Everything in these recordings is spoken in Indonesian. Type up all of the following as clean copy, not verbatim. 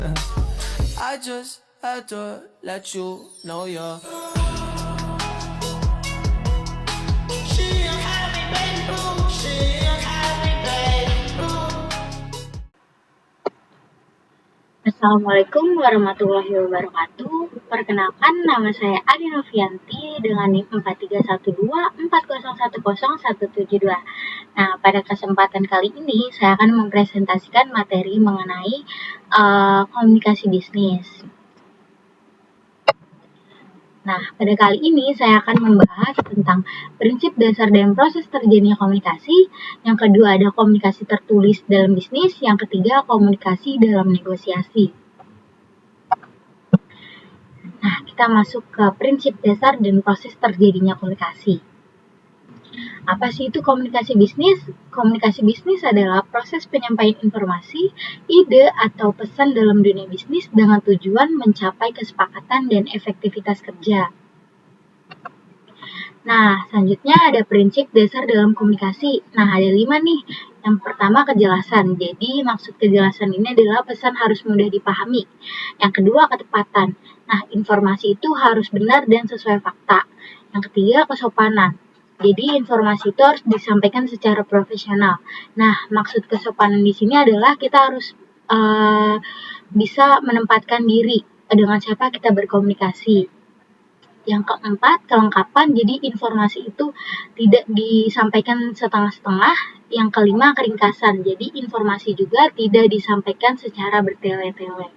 I just had to let you know you're Assalamualaikum warahmatullahi wabarakatuh. Perkenalkan, nama saya Adi Novianti dengan NIM 431240100172. Nah, pada kesempatan kali ini saya akan mempresentasikan materi mengenai komunikasi bisnis. Nah, pada kali ini saya akan membahas tentang prinsip dasar dan proses terjadinya komunikasi. Yang kedua ada komunikasi tertulis dalam bisnis. Yang ketiga komunikasi dalam negosiasi. Nah, kita masuk ke prinsip dasar dan proses terjadinya komunikasi. Apa sih itu komunikasi bisnis? Komunikasi bisnis adalah proses penyampaian informasi, ide, atau pesan dalam dunia bisnis dengan tujuan mencapai kesepakatan dan efektivitas kerja. Nah, selanjutnya ada prinsip dasar dalam komunikasi. Nah, ada 5 nih. Yang pertama, kejelasan. Jadi, maksud kejelasan ini adalah pesan harus mudah dipahami. Yang kedua, ketepatan. Nah, informasi itu harus benar dan sesuai fakta. Yang ketiga, kesopanan. Jadi, informasi itu harus disampaikan secara profesional. Nah, maksud kesopanan di sini adalah kita harus bisa menempatkan diri dengan siapa kita berkomunikasi. Yang keempat, kelengkapan. Jadi informasi itu tidak disampaikan setengah-setengah. Yang kelima, keringkasan. Jadi informasi juga tidak disampaikan secara bertele-tele.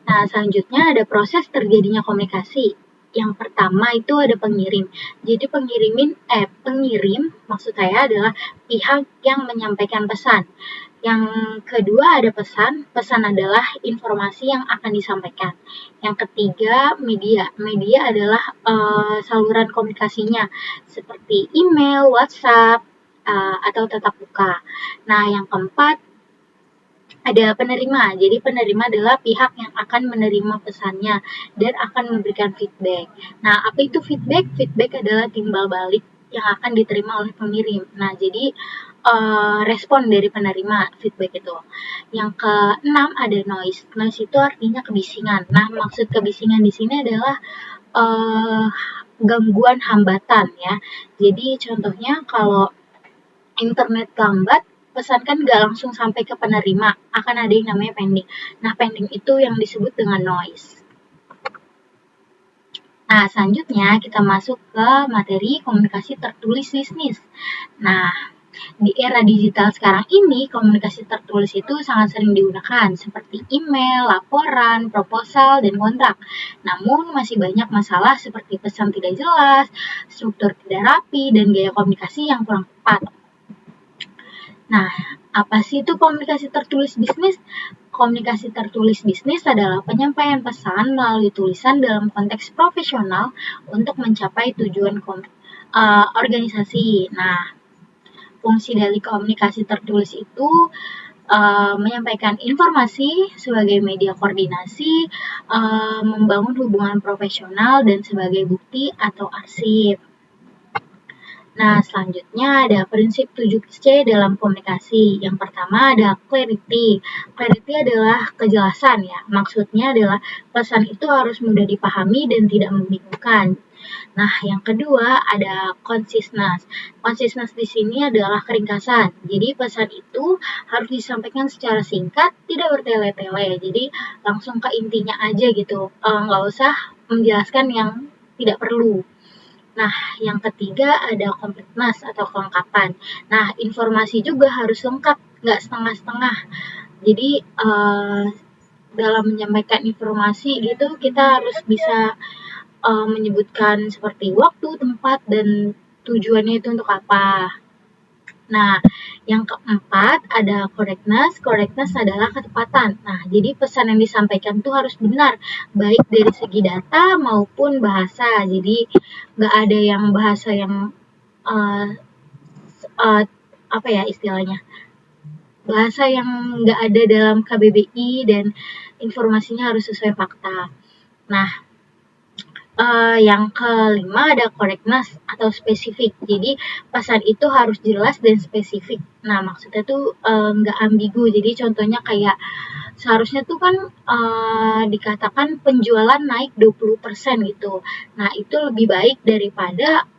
Nah, selanjutnya ada proses terjadinya komunikasi. Yang pertama itu ada pengirim. Jadi pengirim maksud saya adalah pihak yang menyampaikan pesan. Yang kedua ada pesan. Pesan adalah informasi yang akan disampaikan. Yang ketiga media. Media adalah saluran komunikasinya seperti email, WhatsApp, atau tatap muka. Nah, yang keempat ada penerima. Jadi penerima adalah pihak yang akan menerima pesannya dan akan memberikan feedback. Nah, apa itu feedback? Feedback adalah timbal balik yang akan diterima oleh pengirim. Nah, jadi respon dari penerima feedback itu. Yang keenam ada noise. Noise itu artinya kebisingan. Nah, maksud kebisingan di sini adalah gangguan hambatan ya. Jadi contohnya kalau internet lambat, pesan kan nggak langsung sampai ke penerima, akan ada yang namanya pending. Nah, pending itu yang disebut dengan noise. Nah, selanjutnya kita masuk ke materi komunikasi tertulis bisnis. Nah, di era digital sekarang ini, komunikasi tertulis itu sangat sering digunakan, seperti email, laporan, proposal, dan kontrak. Namun, masih banyak masalah seperti pesan tidak jelas, struktur tidak rapi, dan gaya komunikasi yang kurang tepat. Nah, apa sih itu komunikasi tertulis bisnis? Komunikasi tertulis bisnis adalah penyampaian pesan melalui tulisan dalam konteks profesional untuk mencapai tujuan organisasi. Nah, fungsi dari komunikasi tertulis itu menyampaikan informasi sebagai media koordinasi, membangun hubungan profesional, dan sebagai bukti atau arsip. Nah, selanjutnya ada prinsip 7C dalam komunikasi. Yang pertama ada clarity. Clarity adalah kejelasan ya. Maksudnya adalah pesan itu harus mudah dipahami dan tidak membingungkan. Nah, yang kedua ada conciseness. Conciseness di sini adalah keringkasan. Jadi pesan itu harus disampaikan secara singkat, tidak bertele-tele. Jadi langsung ke intinya aja gitu. Nggak usah menjelaskan yang tidak perlu. Nah, yang ketiga ada completeness atau kelengkapan. Nah, informasi juga harus lengkap, nggak setengah-setengah. Jadi, dalam menyampaikan informasi gitu, kita harus bisa menyebutkan seperti waktu, tempat, dan tujuannya itu untuk apa. Nah, yang keempat ada correctness. Correctness adalah ketepatan. Nah, jadi pesan yang disampaikan itu harus benar, baik dari segi data maupun bahasa. Jadi, nggak ada yang bahasa yang apa ya istilahnya, bahasa yang nggak ada dalam KBBI dan informasinya harus sesuai fakta. Nah, yang kelima ada correctness atau spesifik. Jadi pesan itu harus jelas dan spesifik. Nah, maksudnya tuh nggak ambigu. Jadi contohnya kayak seharusnya tuh kan dikatakan penjualan naik 20% gitu. Nah, itu lebih baik daripada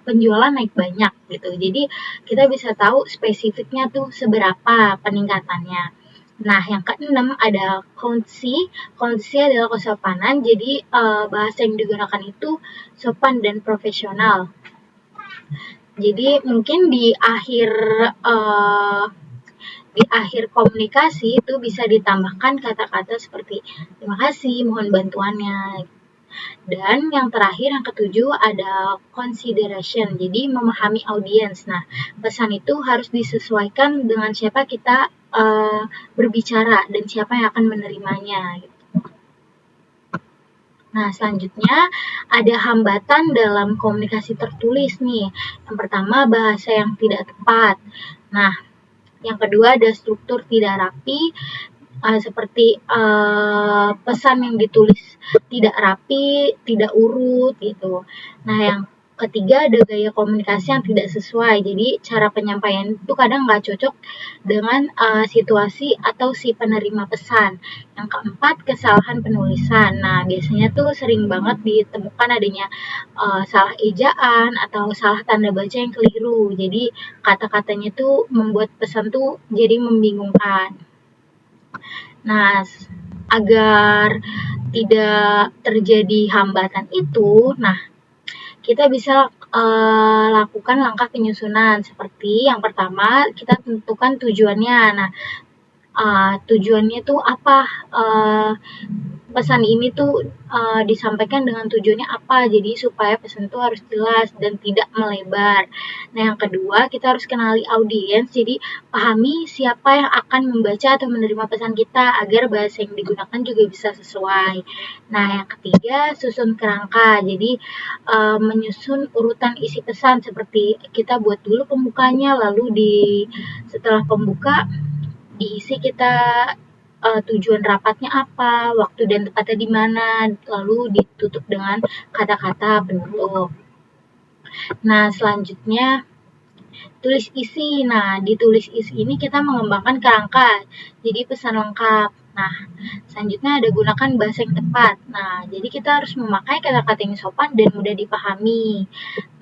penjualan naik banyak gitu. Jadi kita bisa tahu spesifiknya tuh seberapa peningkatannya. Nah, yang keenam ada kondisi. Kondisi adalah kesopanan. Jadi bahasa yang digunakan itu sopan dan profesional. Jadi mungkin eh, di akhir komunikasi itu bisa ditambahkan kata-kata seperti terima kasih, mohon bantuannya. Dan yang terakhir, yang ketujuh, ada consideration. Jadi memahami audiens. Nah, pesan itu harus disesuaikan dengan siapa kita berbicara dan siapa yang akan menerimanya. Nah, selanjutnya ada hambatan dalam komunikasi tertulis nih. Yang pertama, bahasa yang tidak tepat. Nah, yang kedua ada struktur tidak rapi, seperti pesan yang ditulis tidak rapi, tidak urut gitu. Nah, yang ketiga ada gaya komunikasi yang tidak sesuai. Jadi cara penyampaian itu kadang nggak cocok dengan situasi atau si penerima pesan. Yang keempat kesalahan penulisan. Nah, biasanya tuh sering banget ditemukan adanya salah ejaan atau salah tanda baca yang keliru. Jadi kata-katanya tuh membuat pesan tuh jadi membingungkan. Nah, agar tidak terjadi hambatan itu, nah kita bisa lakukan langkah penyusunan seperti yang pertama kita tentukan tujuannya. Nah, tujuannya tuh apa? Pesan ini tuh disampaikan dengan tujuannya apa, jadi supaya pesan itu harus jelas dan tidak melebar. Nah, yang kedua kita harus kenali audiens, jadi pahami siapa yang akan membaca atau menerima pesan kita agar bahasa yang digunakan juga bisa sesuai. Nah, yang ketiga susun kerangka, jadi menyusun urutan isi pesan seperti kita buat dulu pembukanya, lalu setelah pembuka diisi kita tujuan rapatnya apa, waktu dan tempatnya di mana, lalu ditutup dengan kata-kata penutup. Nah, selanjutnya tulis isi. Nah, di tulis isi ini kita mengembangkan kerangka, jadi pesan lengkap. Nah, selanjutnya ada gunakan bahasa yang tepat. Nah, jadi kita harus memakai kata-kata yang sopan dan mudah dipahami.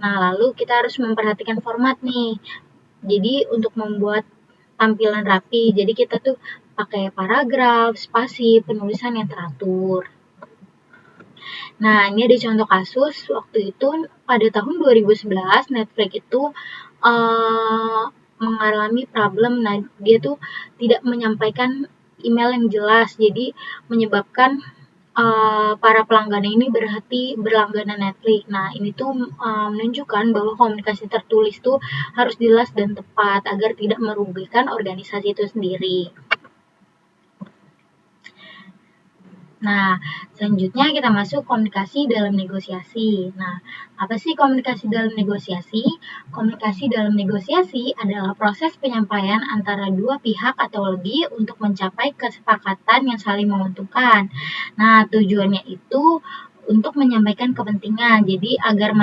Nah, lalu kita harus memperhatikan format nih. Jadi untuk membuat tampilan rapi, jadi kita tuh pakai paragraf, spasi, penulisan yang teratur. Nah, ini ada contoh kasus waktu itu pada tahun 2011 Netflix itu mengalami problem. Nah, dia tuh tidak menyampaikan email yang jelas, jadi menyebabkan para pelanggan ini berhenti berlangganan Netflix. Nah, ini tuh menunjukkan bahwa komunikasi tertulis tuh harus jelas dan tepat agar tidak merugikan organisasi itu sendiri. Nah, selanjutnya kita masuk komunikasi dalam negosiasi. Nah, apa sih komunikasi dalam negosiasi? Komunikasi dalam negosiasi adalah proses penyampaian antara dua pihak atau lebih untuk mencapai kesepakatan yang saling menguntungkan. Nah, tujuannya itu untuk menyampaikan kepentingan, jadi agar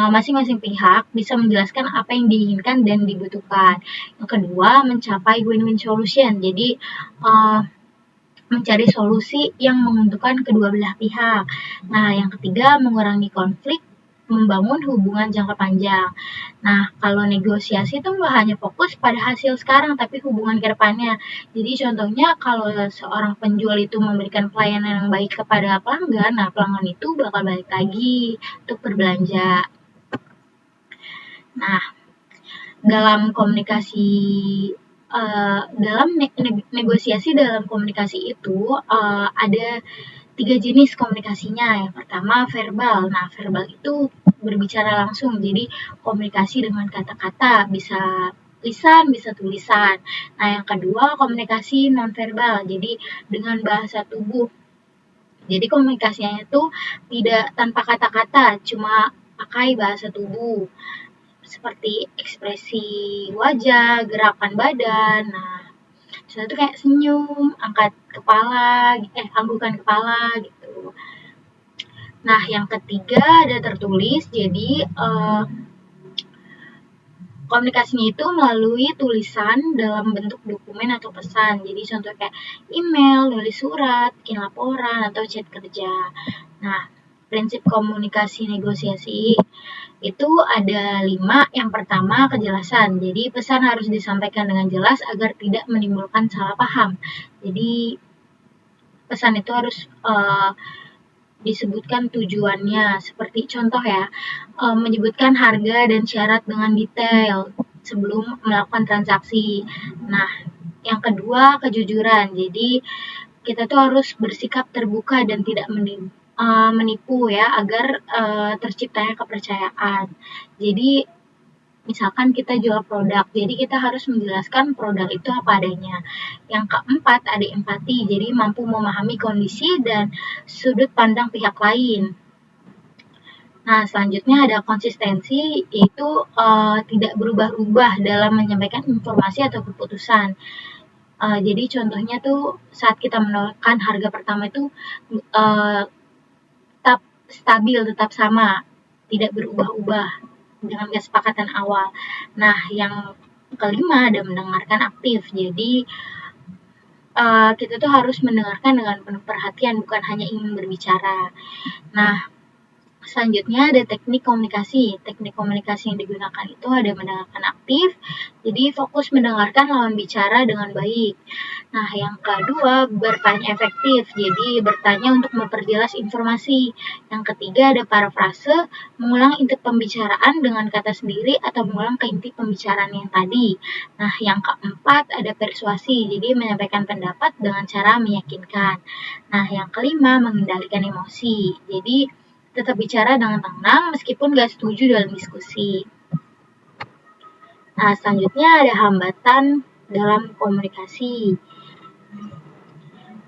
masing-masing pihak bisa menjelaskan apa yang diinginkan dan dibutuhkan. Yang kedua, mencapai win-win solution, jadi mencari solusi yang menguntungkan kedua belah pihak. Nah, yang ketiga, mengurangi konflik, membangun hubungan jangka panjang. Nah, kalau negosiasi itu nggak hanya fokus pada hasil sekarang, tapi hubungan ke depannya. Jadi contohnya kalau seorang penjual itu memberikan pelayanan yang baik kepada pelanggan, nah pelanggan itu bakal balik lagi untuk berbelanja. Nah, dalam komunikasi dalam negosiasi dalam komunikasi itu ada 3 jenis komunikasinya. Yang pertama verbal. Nah, verbal itu berbicara langsung, jadi komunikasi dengan kata-kata, bisa lisan, bisa tulisan. Nah, yang kedua komunikasi nonverbal, jadi dengan bahasa tubuh. Jadi komunikasinya itu tidak tanpa kata-kata, cuma pakai bahasa tubuh seperti ekspresi wajah, gerakan badan. Nah, misalnya tuh kayak senyum, anggukan kepala gitu. Nah, yang ketiga ada tertulis, jadi Komunikasinya itu melalui tulisan dalam bentuk dokumen atau pesan. Jadi contoh kayak email, nulis surat, bikin laporan, atau chat kerja. Nah, prinsip komunikasi negosiasi itu ada 5. Yang pertama, kejelasan. Jadi pesan harus disampaikan dengan jelas agar tidak menimbulkan salah paham. Jadi pesan itu harus disebutkan tujuannya, seperti contoh ya, menyebutkan harga dan syarat dengan detail sebelum melakukan transaksi. Nah, yang kedua, kejujuran. Jadi kita tuh harus bersikap terbuka dan tidak menipu ya, agar terciptanya kepercayaan. Jadi misalkan kita jual produk, jadi kita harus menjelaskan produk itu apa adanya. Yang keempat, ada empati, jadi mampu memahami kondisi dan sudut pandang pihak lain. Nah, selanjutnya ada konsistensi, yaitu tidak berubah-ubah dalam menyampaikan informasi atau keputusan. Jadi contohnya tuh saat kita menawarkan harga pertama itu tetap stabil, tetap sama, tidak berubah-ubah dengan kesepakatan awal. Nah, yang kelima ada mendengarkan aktif. Jadi kita tuh harus mendengarkan dengan penuh perhatian, bukan hanya ingin berbicara. Nah, selanjutnya ada teknik komunikasi. Teknik komunikasi yang digunakan itu ada mendengarkan aktif, jadi fokus mendengarkan lawan bicara dengan baik. Nah, yang kedua, bertanya efektif, jadi bertanya untuk memperjelas informasi. Yang ketiga, ada parafrase, mengulang inti pembicaraan dengan kata sendiri atau mengulang ke inti pembicaraan yang tadi. Nah, yang keempat, ada persuasi, jadi menyampaikan pendapat dengan cara meyakinkan. Nah, yang kelima, mengendalikan emosi, jadi tetap bicara dengan tenang meskipun gak setuju dalam diskusi. Nah, selanjutnya ada hambatan dalam komunikasi.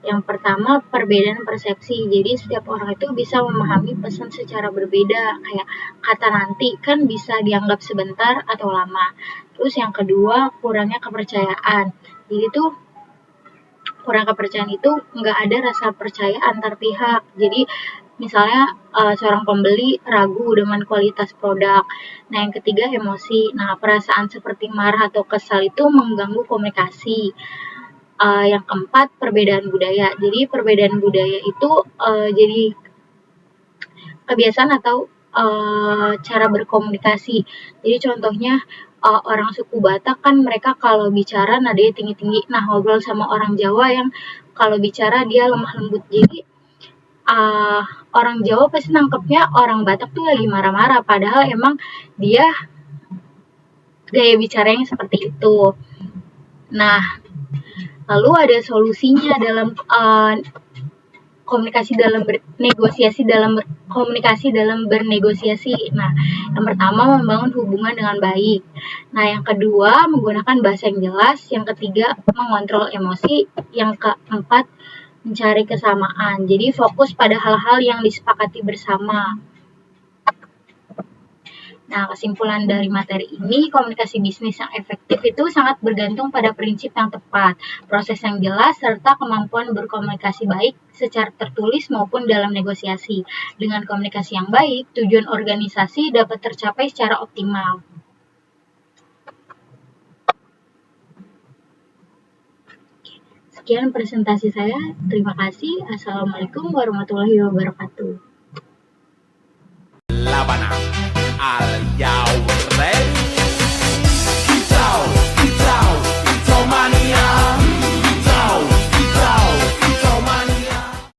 Yang pertama, perbedaan persepsi. Jadi setiap orang itu bisa memahami pesan secara berbeda. Kayak kata nanti kan bisa dianggap sebentar atau lama. Terus yang kedua, kurangnya kepercayaan. Jadi tuh kurang kepercayaan itu nggak ada rasa percaya antar pihak. Jadi misalnya seorang pembeli ragu dengan kualitas produk. Nah, yang ketiga, emosi. Nah, perasaan seperti marah atau kesal itu mengganggu komunikasi. Yang keempat, perbedaan budaya. Jadi perbedaan budaya itu jadi kebiasaan atau cara berkomunikasi. Jadi contohnya orang suku Batak kan mereka kalau bicara nadanya tinggi-tinggi. Nah, ngobrol sama orang Jawa yang kalau bicara dia lemah lembut. Jadi orang Jawa pasti nangkepnya orang Batak tuh lagi marah-marah, padahal emang dia gaya bicaranya seperti itu. Nah, lalu ada solusinya dalam komunikasi dalam bernegosiasi. Nah, yang pertama, membangun hubungan dengan baik. Nah, yang kedua, menggunakan bahasa yang jelas. Yang ketiga, mengontrol emosi. Yang keempat, mencari kesamaan. Jadi fokus pada hal-hal yang disepakati bersama. Nah, kesimpulan dari materi ini, komunikasi bisnis yang efektif itu sangat bergantung pada prinsip yang tepat, proses yang jelas, serta kemampuan berkomunikasi baik secara tertulis maupun dalam negosiasi. Dengan komunikasi yang baik, tujuan organisasi dapat tercapai secara optimal. Sekian presentasi saya. Terima kasih. Assalamualaikum warahmatullahi wabarakatuh. La Habana, al ya